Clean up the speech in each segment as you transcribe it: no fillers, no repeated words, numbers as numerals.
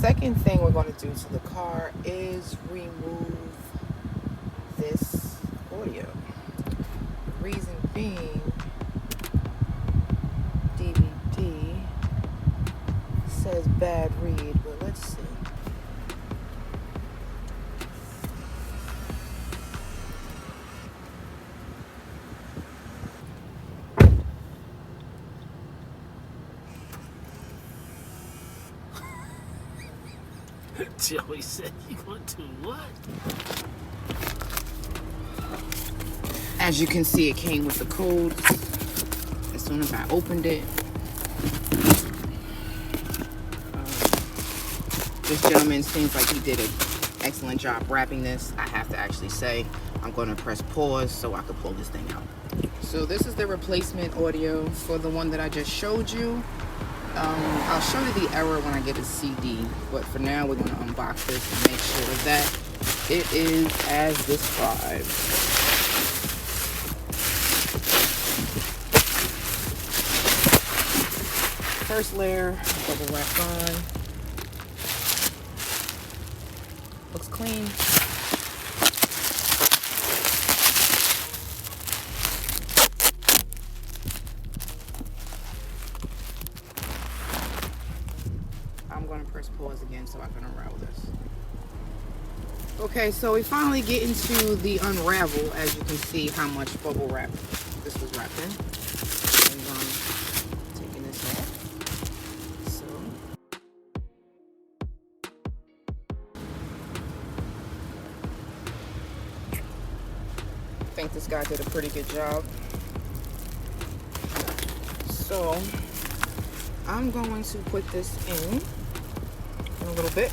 second thing we're going to do to the car is remove this audio. Reason being, DVD says bad read, but let's see. Joey said you want to what? As you can see, it came with the codes. As soon as I opened it, this gentleman seems like he did an excellent job wrapping this. I have to actually say, I'm going to press pause so I can pull this thing out. So this is the replacement audio for the one that I just showed you. I'll show you the error when I get a CD, but for now we're going to unbox this and make sure that it is as described. First layer, bubble wrap on. Looks clean. I'm going to press pause again so I can unravel this. Okay, so we finally get into the unravel. As you can see how much bubble wrap this was wrapped in. And taking this off. So I think this guy did a pretty good job. So I'm going to put this in a little bit.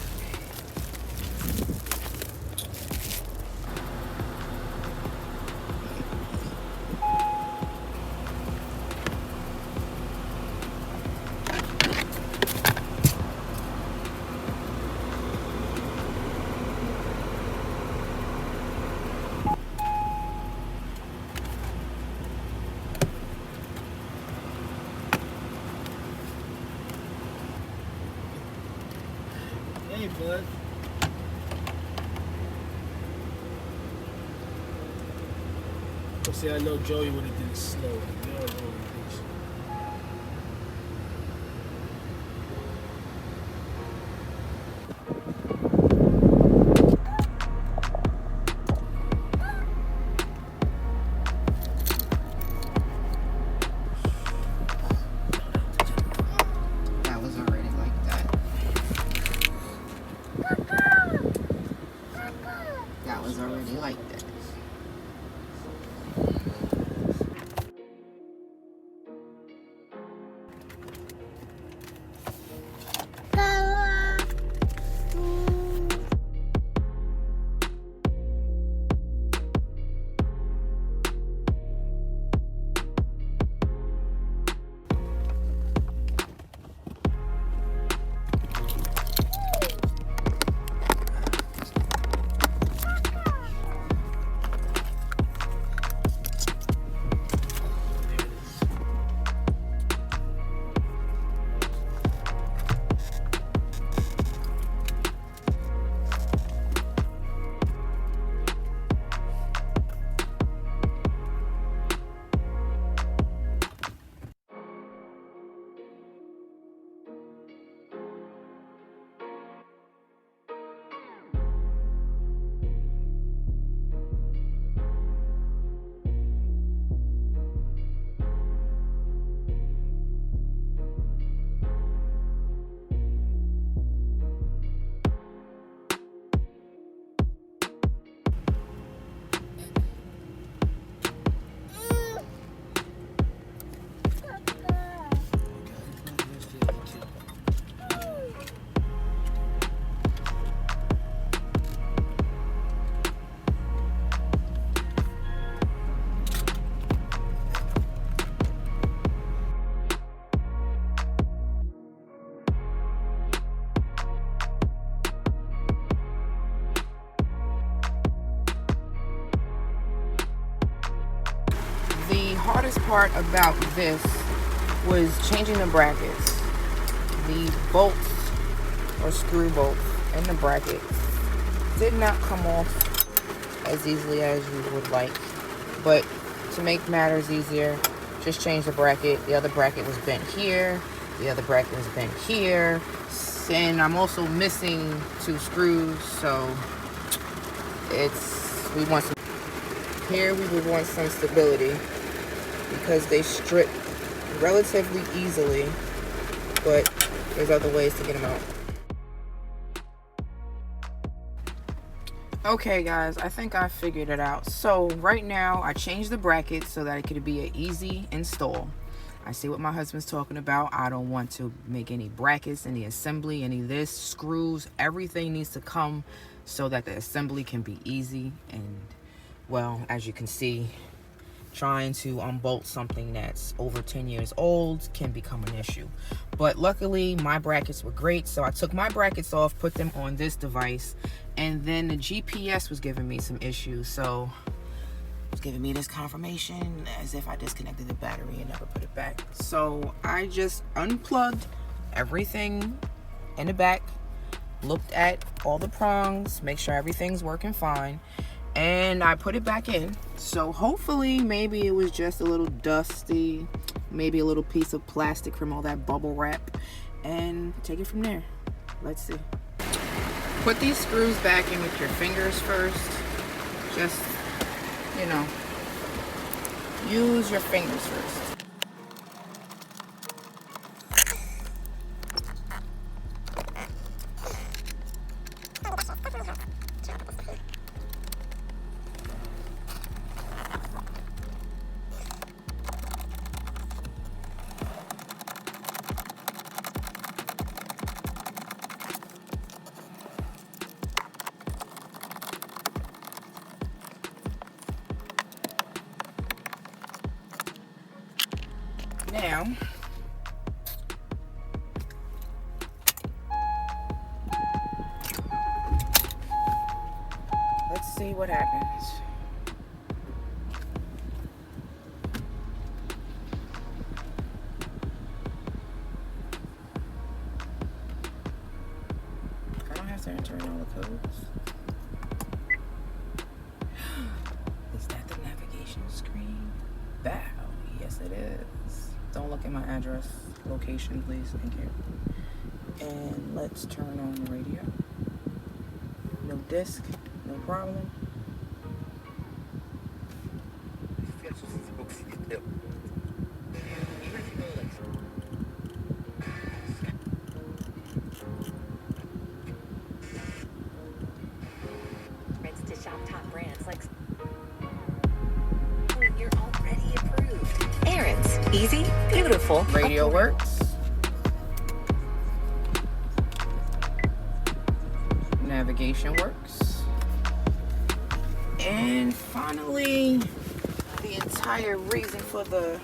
Hey, bud. Well, see, I know Joey would have did it slow. You know, I know That was already like that. That was already like that. The hardest part about this was changing the brackets. The bolts or screw bolts in the bracket did not come off as easily as you would like. But to make matters easier, just change the bracket. The other bracket was bent here. The other bracket was bent here. And I'm also missing 2 screws, so we want some, here we would want some stability because they strip relatively easily, but there's other ways to get them out. Okay guys, I think I figured it out. So right now I changed the bracket so that it could be an easy install. I see what my husband's talking about. I don't want to make any brackets, any assembly, any of this, screws. Everything needs to come so that the assembly can be easy. And well, as you can see, trying to unbolt something that's over 10 years old can become an issue. But luckily my brackets were great, so I took my brackets off, put them on this device, and then the GPS was giving me some issues, so it's giving me this confirmation as if I disconnected the battery and never put it back. So I just unplugged everything in the back, looked at all the prongs, make sure everything's working fine, and I put it back in. So hopefully maybe it was just a little dusty, maybe a little piece of plastic from all that bubble wrap, and take it from there. Let's see. Put these screws back in with your fingers first. Just, you know, use your fingers first. Now, let's see what happens. I don't have to enter in all the codes. Is that the navigation screen? Bow. Yes, it is. Don't look at my address, location, please. Thank you. And let's turn on the radio. No disc, no problem. Rates to shop top brands like you're already approved. Errands, easy, beautiful. Radio works. Navigation works. And finally, the entire reason for the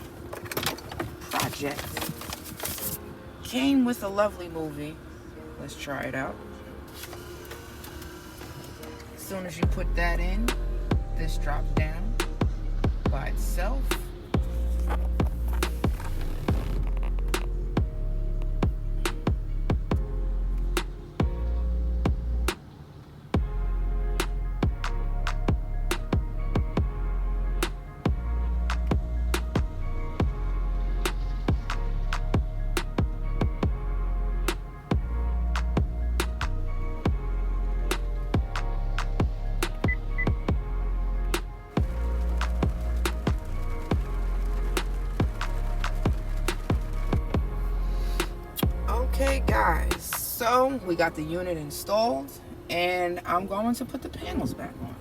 project came with a lovely movie. Let's try it out. As soon as you put that in, this drops down by itself. Okay guys, so we got the unit installed and I'm going to put the panels back on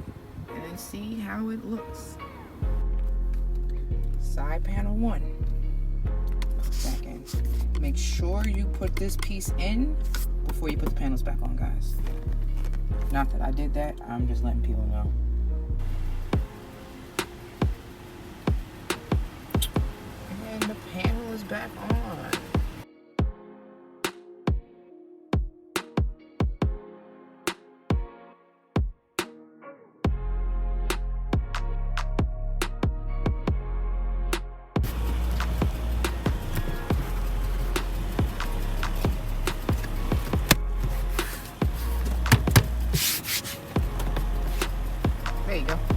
and see how it looks. Side panel 1. Back in. Make sure you put this piece in before you put the panels back on, guys. Not that I did that, I'm just letting people know. And the panel is back on. There you go.